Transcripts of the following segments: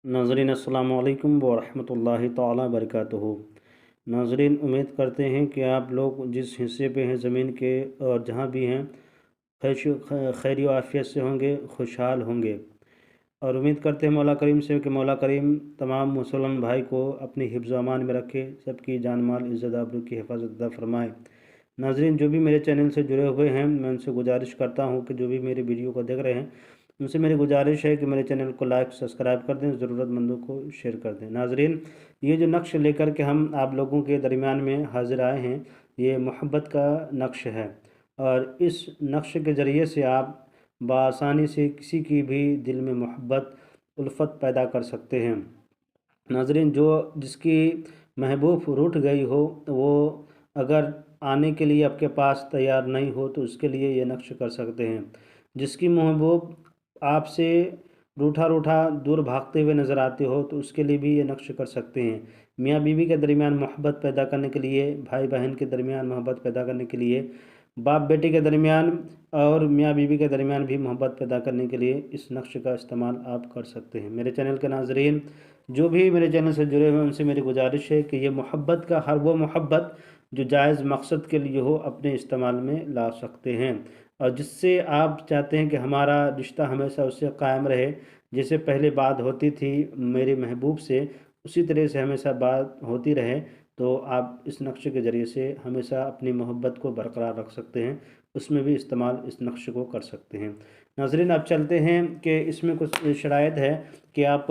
नाज़रीन अस्सलामु अलैकुम व रहमतुल्लाहि ताला बरकातुहू। नाज़रीन, उम्मीद करते हैं कि आप लोग जिस हिस्से पे हैं ज़मीन के और जहाँ भी हैं खैर आफ़ियत से होंगे, खुशहाल होंगे। और उम्मीद करते हैं मौला करीम से कि मौला करीम तमाम मुसलमान भाई को अपनी हिफ्ज़ व अमान में रखे, सबकी जान माल इज़्ज़त आबरू की हिफाजत अता फ़रमाए। नाज़रीन, जो भी मेरे चैनल से जुड़े हुए हैं, मैं उनसे गुजारिश करता हूँ कि जो भी मेरे वीडियो को देख रहे हैं, उनसे मेरी गुजारिश है कि मेरे चैनल को लाइक सब्सक्राइब कर दें, ज़रूरतमंदों को शेयर कर दें। नाज़रीन, ये जो नक्श लेकर के हम आप लोगों के दरमियान में हाज़िर आए हैं, ये मोहब्बत का नक्श है। और इस नक्श के ज़रिए से आप बआसानी से किसी की भी दिल में मोहब्बत उल्फ़त पैदा कर सकते हैं। नाज़रीन, जो जिसकी महबूब रूठ गई हो, वो अगर आने के लिए आपके पास तैयार नहीं हो तो उसके लिए ये नक्श कर सकते हैं। जिसकी महबूब आपसे रूठा रूठा दूर भागते हुए नज़र आते हो तो उसके लिए भी ये नक्श कर सकते हैं। मियाँ बीवी के दरमियान मोहब्बत पैदा करने के लिए, भाई बहन के दरमियान मोहब्बत पैदा करने के लिए, बाप बेटे के दरमियान और मियाँ बीवी के दरमियान भी मोहब्बत पैदा करने के लिए इस नक्श का इस्तेमाल आप कर सकते हैं। मेरे चैनल के नाज़रीन, जो भी मेरे चैनल से जुड़े हुए हैं, उनसे मेरी गुजारिश है कि ये मोहब्बत का हर वो मोहब्बत जो जायज़ मकसद के लिए हो, अपने इस्तेमाल में ला सकते हैं। और जिससे आप चाहते हैं कि हमारा रिश्ता हमेशा उससे कायम रहे, जैसे पहले बात होती थी मेरे महबूब से, उसी तरह से हमेशा बात होती रहे, तो आप इस नक्शे के ज़रिए से हमेशा अपनी मोहब्बत को बरकरार रख सकते हैं। उसमें भी इस्तेमाल इस नक्शे को कर सकते हैं। नाज़रीन, आप चलते हैं कि इसमें कुछ शराइत है कि आप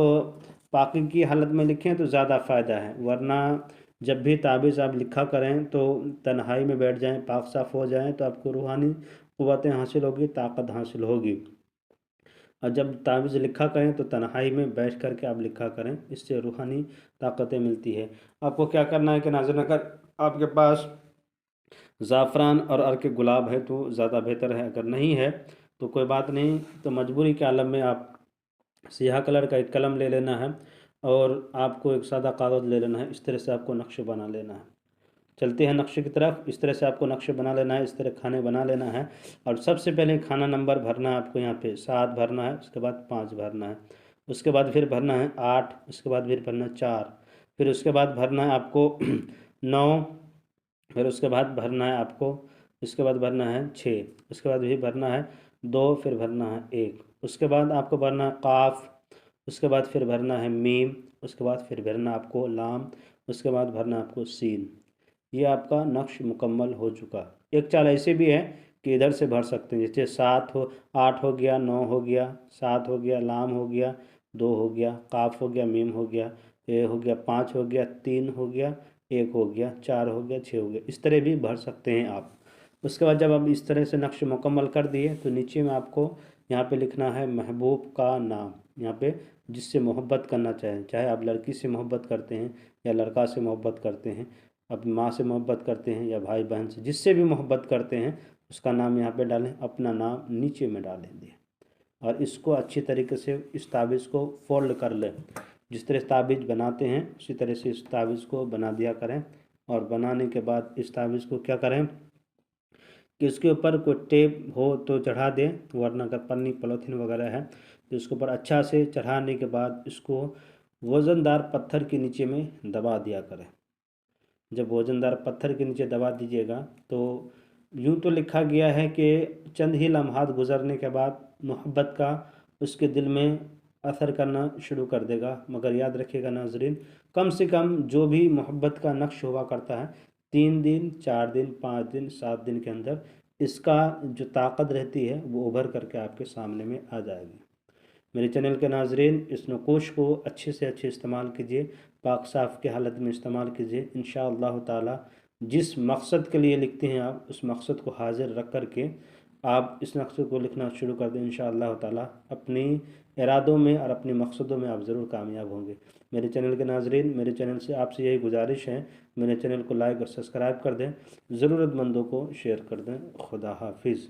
पाकी की हालत में लिखें तो ज़्यादा फ़ायदा है, वरना जब भी ताबीज़ आप लिखा करें तो तन्हाई में बैठ जाएं, पाक साफ़ हो जाएं, तो आपको रूहानी क़ुव्वतें हासिल होगी, ताकत हासिल होगी। और जब ताबीज़ लिखा करें तो तन्हाई में बैठ कर के आप लिखा करें, इससे रूहानी ताकतें मिलती है। आपको क्या करना है कि नाज़रीन, अगर आपके पास ज़ाफ़रान और अर्क गुलाब है तो ज़्यादा बेहतर है, अगर नहीं है तो कोई बात नहीं, तो मजबूरी के आलम में आप सियाह कलर का एक कलम ले लेना है और आपको एक सादा कागज़ ले लेना है। इस तरह से आपको नक्शे बना लेना है। चलते हैं नक्शे की तरफ। इस तरह से आपको नक्शे बना लेना है, इस तरह खाने बना लेना है। और सबसे पहले खाना नंबर भरना है आपको, यहाँ पे 7 भरना है, उसके बाद 5 भरना है, उसके बाद फिर भरना है 8, उसके बाद फिर भरना है 4, फिर उसके बाद भरना है आपको 9, फिर उसके बाद भरना है आपको, इसके बाद भरना है 6, उसके बाद भी भरना है 2, फिर भरना है 1, उसके बाद आपको भरना है काफ, उसके बाद फिर भरना है मीम, उसके बाद फिर भरना आपको लाम, उसके बाद भरना आपको सीन। ये आपका नक्श मुकम्मल हो चुका। एक चाल ऐसे भी है कि इधर से भर सकते हैं, जैसे 7 हो, 8 हो गया, 9 हो गया, 7 हो गया, लाम हो गया, 2 हो गया, काफ हो गया, मीम हो गया, ए हो गया, 5 हो गया, 3 हो गया, 1 हो गया, 4 हो गया, 6 हो गया। इस तरह भी भर सकते हैं आप। उसके बाद जब आप इस तरह से नक्श मुकम्मल कर दिए तो नीचे में आपको यहाँ पे लिखना है महबूब का नाम। यहाँ पे जिससे मोहब्बत करना चाहें, चाहे आप लड़की से मोहब्बत करते हैं या लड़का से मोहब्बत करते हैं, अपनी माँ से मोहब्बत करते हैं या भाई बहन से, जिससे भी मोहब्बत करते हैं उसका नाम यहाँ पे डालें, अपना नाम नीचे में डाल दें। और इसको अच्छी तरीके से इस ताबीज़ को फोल्ड कर लें। जिस तरह ताबीज़ बनाते हैं उसी तरह से इस ताबीज़ को बना दिया करें। और बनाने के बाद इस ताबीज़ को क्या करें कि इसके ऊपर कोई टेप हो तो चढ़ा दें, वरना अगर पन्नी पॉलीथीन वगैरह है तो इसके ऊपर अच्छा से चढ़ाने के बाद इसको वज़नदार पत्थर के नीचे में दबा दिया करें। जब वज़नदार पत्थर के नीचे दबा दीजिएगा तो यूँ तो लिखा गया है कि चंद ही लम्हात गुजरने के बाद मोहब्बत का उसके दिल में असर करना शुरू कर देगा। मगर याद रखिएगा नाज़रीन, कम से कम जो भी मोहब्बत का नक्श हुआ करता है, 3 दिन, 4 दिन, 5 दिन, 7 दिन के अंदर इसका जो ताकत रहती है वो उभर करके आपके सामने में आ जाएगी। मेरे चैनल के नाज़रीन, इस नकोश को अच्छे से अच्छे इस्तेमाल कीजिए, पाक साफ़ की हालत में इस्तेमाल कीजिए। इंशाअल्लाह ताला जिस मकसद के लिए लिखते हैं आप, उस मकसद को हाज़िर रख कर के आप इस नक्शे को लिखना शुरू कर दें। इंशाअल्लाह ताला अपनी इरादों में और अपने मकसदों में आप ज़रूर कामयाब होंगे। मेरे चैनल के नाज़रीन, मेरे चैनल से आपसे यही गुजारिश है, मेरे चैनल को लाइक और सब्सक्राइब कर दें, ज़रूरतमंदों को शेयर कर दें। खुदा हाफिज़।